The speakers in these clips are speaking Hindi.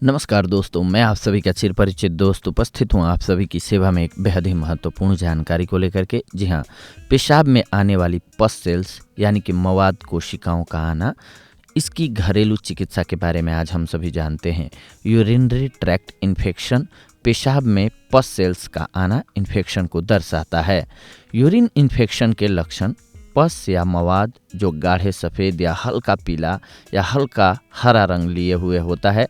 नमस्कार दोस्तों, मैं आप सभी का चिरपरिचित दोस्त उपस्थित हूँ आप सभी की सेवा में एक बेहद ही महत्वपूर्ण जानकारी को लेकर के। जी हाँ, पेशाब में आने वाली पस सेल्स यानी कि मवाद कोशिकाओं का आना, इसकी घरेलू चिकित्सा के बारे में आज हम सभी जानते हैं। यूरिनरी ट्रैक्ट इन्फेक्शन, पेशाब में पस सेल्स का आना इन्फेक्शन को दर्शाता है। यूरिन इन्फेक्शन के लक्षण पस या मवाद जो गाढ़े सफ़ेद या हल्का पीला या हल्का हरा रंग लिए हुए होता है,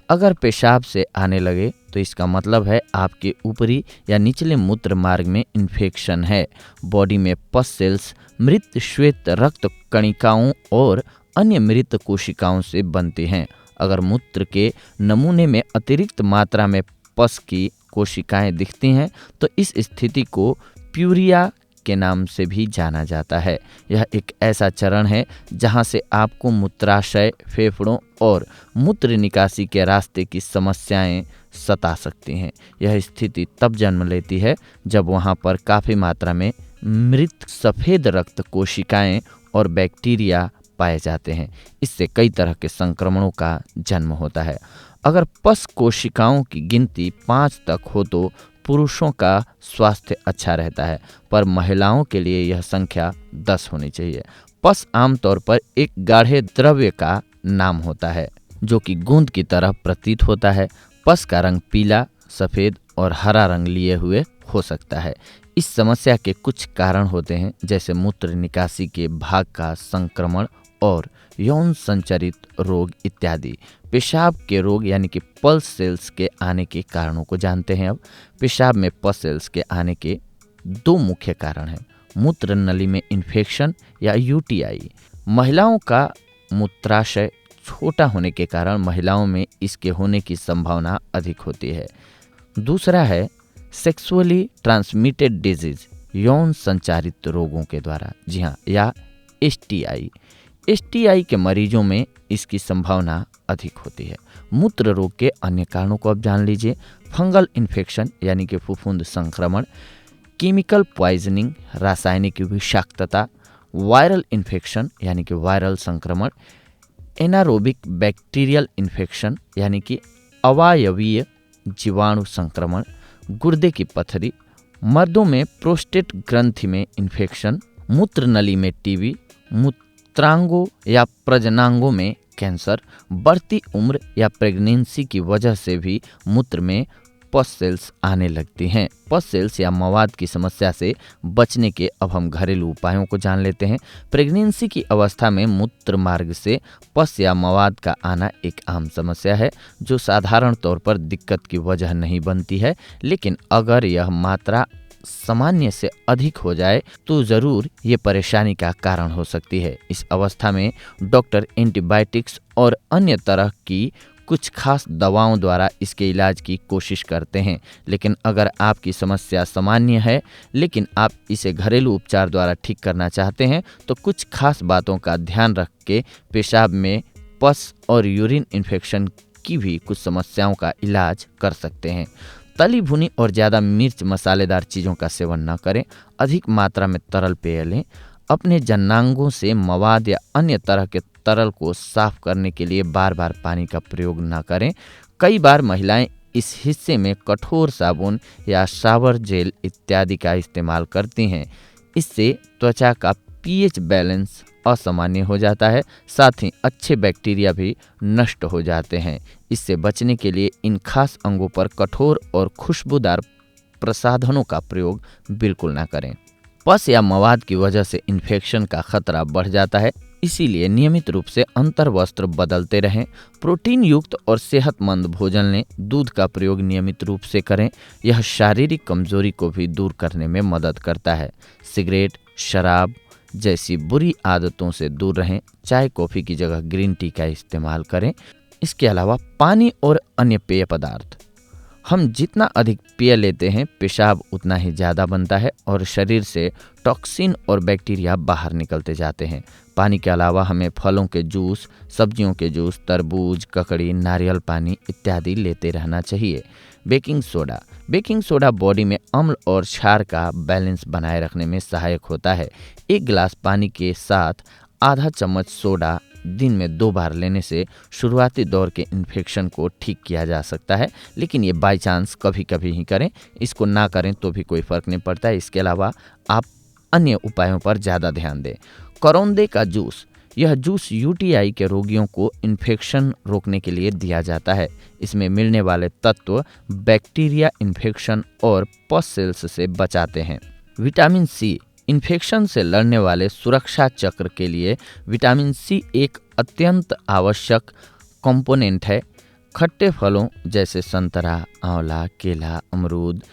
अगर पेशाब से आने लगे तो इसका मतलब है आपके ऊपरी या निचले मूत्र मार्ग में इन्फेक्शन है। बॉडी में पस सेल्स मृत श्वेत रक्त कणिकाओं और अन्य मृत कोशिकाओं से बनती हैं। अगर मूत्र के नमूने में अतिरिक्त मात्रा में पस की कोशिकाएं दिखती हैं तो इस स्थिति को प्यूरिया के नाम से भी जाना जाता है। यह एक ऐसा चरण है जहां से आपको मूत्राशय, फेफड़ों और मूत्र निकासी के रास्ते की समस्याएं सता सकती हैं। यह स्थिति तब जन्म लेती है जब वहां पर काफ़ी मात्रा में मृत सफ़ेद रक्त कोशिकाएं और बैक्टीरिया पाए जाते हैं। इससे कई तरह के संक्रमणों का जन्म होता है। अगर पस कोशिकाओं की गिनती 5 तक हो तो पुरुषों का स्वास्थ्य अच्छा रहता है, पर महिलाओं के लिए यह संख्या 10 होनी चाहिए। पस आमतौर पर एक गाढ़े द्रव्य का नाम होता है जो कि गूंद की तरह प्रतीत होता है। पस का रंग पीला, सफ़ेद और हरा रंग लिए हुए हो सकता है। इस समस्या के कुछ कारण होते हैं, जैसे मूत्र निकासी के भाग का संक्रमण और यौन संचरित रोग इत्यादि। पेशाब के रोग यानी कि पल्स सेल्स के आने के कारणों को जानते हैं। अब पेशाब में पल्स सेल्स के आने के 2 मुख्य कारण हैं। मूत्र नली में इन्फेक्शन या यूटीआई। महिलाओं का मूत्राशय छोटा होने के कारण महिलाओं में इसके होने की संभावना अधिक होती है। दूसरा है सेक्सुअली ट्रांसमिटेड डिजीज, यौन संचारित रोगों के द्वारा, जी हाँ, या एसटीआई। एसटीआई के मरीजों में इसकी संभावना अधिक होती है। मूत्र रोग के अन्य कारणों को अब जान लीजिए। फंगल इन्फेक्शन यानी कि फफूंद संक्रमण, केमिकल पॉइजनिंग रासायनिक विषाक्तता, वायरल इन्फेक्शन यानी कि वायरल संक्रमण, एनारोबिक बैक्टीरियल इन्फेक्शन यानी कि अवायवीय जीवाणु संक्रमण, गुर्दे की पथरी, मर्दों में प्रोस्टेट ग्रंथि में इन्फेक्शन, मूत्र नली में टीबी, मूत्रांगों या प्रजनांगों में कैंसर, बढ़ती उम्र या प्रेगनेंसी की वजह से भी मूत्र में पस सेल्स आने लगती हैं। पस सेल्स या मवाद की समस्या से बचने के अब हम घरेलू उपायों को जान लेते हैं। प्रेगनेंसी की अवस्था में मूत्र मार्ग से पस या मवाद का आना एक आम समस्या है जो साधारण तौर पर दिक्कत की वजह नहीं बनती है, लेकिन अगर यह मात्रा सामान्य से अधिक हो जाए तो ज़रूर ये परेशानी का कारण हो सकती है। इस अवस्था में डॉक्टर एंटीबायोटिक्स और अन्य तरह की कुछ खास दवाओं द्वारा इसके इलाज की कोशिश करते हैं। लेकिन अगर आपकी समस्या सामान्य है लेकिन आप इसे घरेलू उपचार द्वारा ठीक करना चाहते हैं तो कुछ खास बातों का ध्यान रख के पेशाब में पस और यूरिन इन्फेक्शन की भी कुछ समस्याओं का इलाज कर सकते हैं। तली भुनी और ज़्यादा मिर्च मसालेदार चीज़ों का सेवन न करें। अधिक मात्रा में तरल पेय लें। अपने जननांगों से मवाद या अन्य तरह के तरल को साफ करने के लिए बार बार पानी का प्रयोग न करें। कई बार महिलाएं इस हिस्से में कठोर साबुन या शावर जेल इत्यादि का इस्तेमाल करती हैं। इससे त्वचा का पीएच बैलेंस असामान्य हो जाता है, साथ ही अच्छे बैक्टीरिया भी नष्ट हो जाते हैं। इससे बचने के लिए इन खास अंगों पर कठोर और खुशबूदार प्रसाधनों का प्रयोग बिल्कुल ना करें। पस या मवाद की वजह से इन्फेक्शन का खतरा बढ़ जाता है, इसीलिए नियमित रूप से अंतर्वस्त्र बदलते रहें। प्रोटीन युक्त और सेहतमंद भोजन लें। दूध का प्रयोग नियमित रूप से करें। यह शारीरिक कमजोरी को भी दूर करने में मदद करता है। सिगरेट, शराब जैसी बुरी आदतों से दूर रहें। चाय कॉफ़ी की जगह ग्रीन टी का इस्तेमाल करें। इसके अलावा पानी और अन्य पेय पदार्थ, हम जितना अधिक पेय लेते हैं पेशाब उतना ही ज़्यादा बनता है और शरीर से टॉक्सिन और बैक्टीरिया बाहर निकलते जाते हैं। पानी के अलावा हमें फलों के जूस, सब्जियों के जूस, तरबूज, ककड़ी, नारियल पानी इत्यादि लेते रहना चाहिए। बेकिंग सोडा बॉडी में अम्ल और क्षार का बैलेंस बनाए रखने में सहायक होता है। 1 गिलास पानी के साथ आधा चम्मच सोडा दिन में 2 बार लेने से शुरुआती दौर के इन्फेक्शन को ठीक किया जा सकता है, लेकिन ये बाई चांस कभी कभी ही करें। इसको ना करें तो भी कोई फ़र्क नहीं पड़ता है। इसके अलावा आप अन्य उपायों पर ज़्यादा ध्यान दें। करौंदे का जूस, यह जूस यूटीआई के रोगियों को इन्फेक्शन रोकने के लिए दिया जाता है। इसमें मिलने वाले तत्व बैक्टीरिया इन्फेक्शन और पस सेल्स से बचाते हैं। विटामिन सी, इन्फेक्शन से लड़ने वाले सुरक्षा चक्र के लिए विटामिन सी एक अत्यंत आवश्यक कंपोनेंट है। खट्टे फलों जैसे संतरा, आंवला, केला, अमरूद,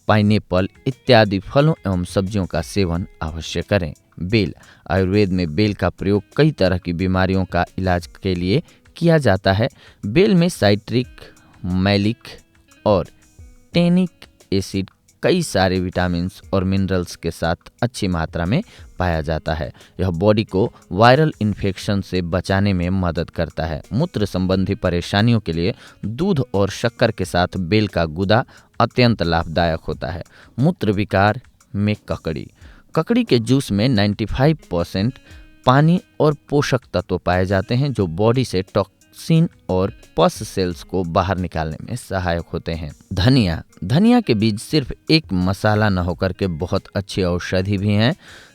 पाइनएप्पल इत्यादि फलों एवं सब्जियों का सेवन अवश्य करें। बेल, आयुर्वेद में बेल का प्रयोग कई तरह की बीमारियों का इलाज के लिए किया जाता है। बेल में साइट्रिक, मैलिक और टेनिक एसिड कई सारे विटामिन्स और मिनरल्स के साथ अच्छी मात्रा में पाया जाता है। यह बॉडी को वायरल इन्फेक्शन से बचाने में मदद करता है। मूत्र संबंधी परेशानियों के लिए दूध और शक्कर के साथ बेल का गुदा अत्यंत लाभदायक होता है। मूत्र विकार में ककड़ी, ककड़ी के जूस में 95% पानी और पोषक तत्व पाए जाते हैं जो बॉडी से टॉक्सिन और पस सेल्स को बाहर निकालने में सहायक होते हैं। धनिया, धनिया के बीज सिर्फ एक मसाला न होकर के बहुत अच्छी औषधि भी हैं,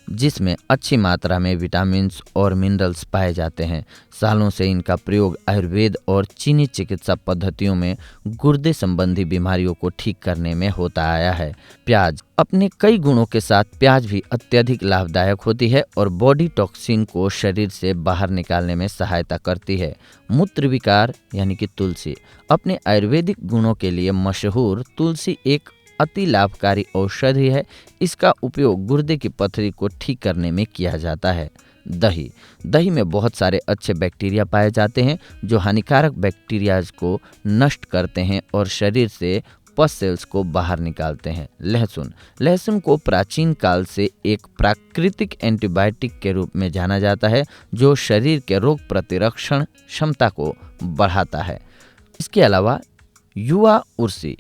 जिसमें अच्छी मात्रा में विटामिन्स और मिनरल्स पाए जाते हैं। सालों से इनका प्रयोग आयुर्वेद और चीनी चिकित्सा पद्धतियों में गुर्दे संबंधी बीमारियों को ठीक करने में होता आया है। प्याज, अपने कई गुणों के साथ प्याज भी अत्यधिक लाभदायक होती है और बॉडी टॉक्सिन को शरीर से बाहर निकालने में सहायता करती है। मूत्र विकार यानी कि तुलसी, अपने आयुर्वेदिक गुणों के लिए मशहूर तुलसी एक अति लाभकारी औषधि है। इसका उपयोग गुर्दे की पथरी को ठीक करने में किया जाता है। दही, दही में बहुत सारे अच्छे बैक्टीरिया पाए जाते हैं जो हानिकारक बैक्टीरियाज को नष्ट करते हैं और शरीर से पस सेल्स को बाहर निकालते हैं। लहसुन, लहसुन को प्राचीन काल से एक प्राकृतिक एंटीबायोटिक के रूप में जाना जाता है जो शरीर के रोग प्रतिरक्षण क्षमता को बढ़ाता है। इसके अलावा युवा उर्सी,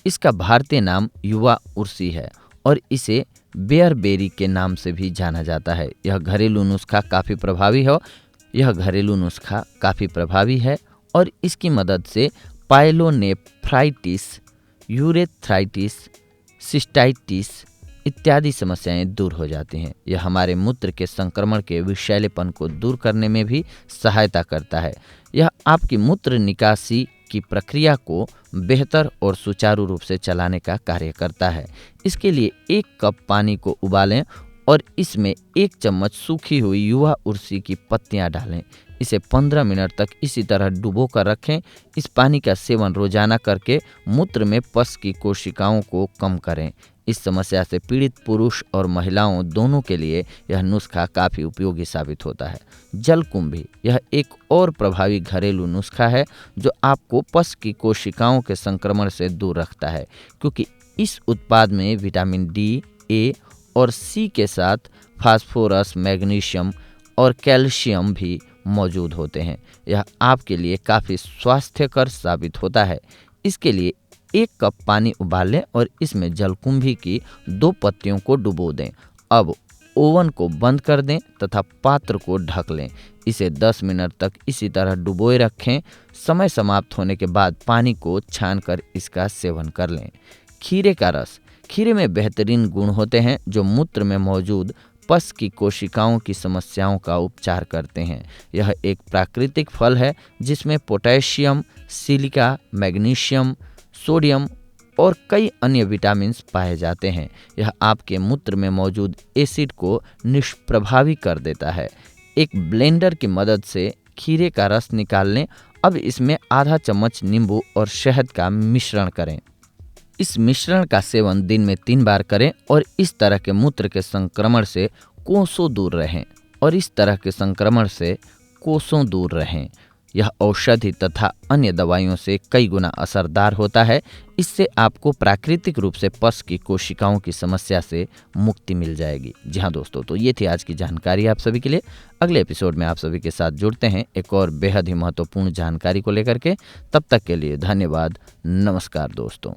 इसका भारतीय नाम युवा उर्सी है और इसे बेयरबेरी के नाम से भी जाना जाता है। यह घरेलू नुस्खा काफ़ी प्रभावी है और इसकी मदद से पाइलोनेफ्राइटिस, यूरेथ्राइटिस, सिस्टाइटिस इत्यादि समस्याएं दूर हो जाती हैं। यह हमारे मूत्र के संक्रमण के विषैलेपन को दूर करने में भी सहायता करता है। यह आपकी मूत्र निकासी की प्रक्रिया को बेहतर और सुचारू रूप से चलाने का कार्य करता है। इसके लिए 1 कप पानी को उबालें और इसमें 1 चम्मच सूखी हुई युवा उर्सी की पत्तियां डालें। इसे 15 मिनट तक इसी तरह डुबो कर रखें। इस पानी का सेवन रोजाना करके मूत्र में पस की कोशिकाओं को कम करें। इस समस्या से पीड़ित पुरुष और महिलाओं दोनों के लिए यह नुस्खा काफ़ी उपयोगी साबित होता है। जलकुंभी, यह एक और प्रभावी घरेलू नुस्खा है जो आपको पस की कोशिकाओं के संक्रमण से दूर रखता है, क्योंकि इस उत्पाद में विटामिन डी, ए और सी के साथ फास्फोरस, मैग्नीशियम और कैल्शियम भी मौजूद होते हैं। यह आपके लिए काफ़ी स्वास्थ्यकर साबित होता है। इसके लिए 1 कप पानी उबाल लें और इसमें जलकुंभी की 2 पत्तियों को डुबो दें। अब ओवन को बंद कर दें तथा पात्र को ढक लें। इसे 10 मिनट तक इसी तरह डुबोए रखें। समय समाप्त होने के बाद पानी को छानकर इसका सेवन कर लें। खीरे का रस, खीरे में बेहतरीन गुण होते हैं जो मूत्र में मौजूद पस की कोशिकाओं की समस्याओं का उपचार करते हैं। यह एक प्राकृतिक फल है जिसमें पोटेशियम, सिलिका, मैग्नीशियम, सोडियम और कई अन्य विटामिन्स पाए जाते हैं। यह आपके मूत्र में मौजूद एसिड को निष्प्रभावी कर देता है। एक ब्लेंडर की मदद से खीरे का रस निकाल लें। अब इसमें आधा चम्मच नींबू और शहद का मिश्रण करें। इस मिश्रण का सेवन दिन में 3 बार करें और इस तरह के मूत्र के संक्रमण से कोसों दूर रहें। यह औषधि तथा अन्य दवाइयों से कई गुना असरदार होता है। इससे आपको प्राकृतिक रूप से पस की कोशिकाओं की समस्या से मुक्ति मिल जाएगी। जी हाँ दोस्तों, तो ये थी आज की जानकारी आप सभी के लिए। अगले एपिसोड में आप सभी के साथ जुड़ते हैं एक और बेहद ही महत्वपूर्ण जानकारी को लेकर के। तब तक के लिए धन्यवाद। नमस्कार दोस्तों।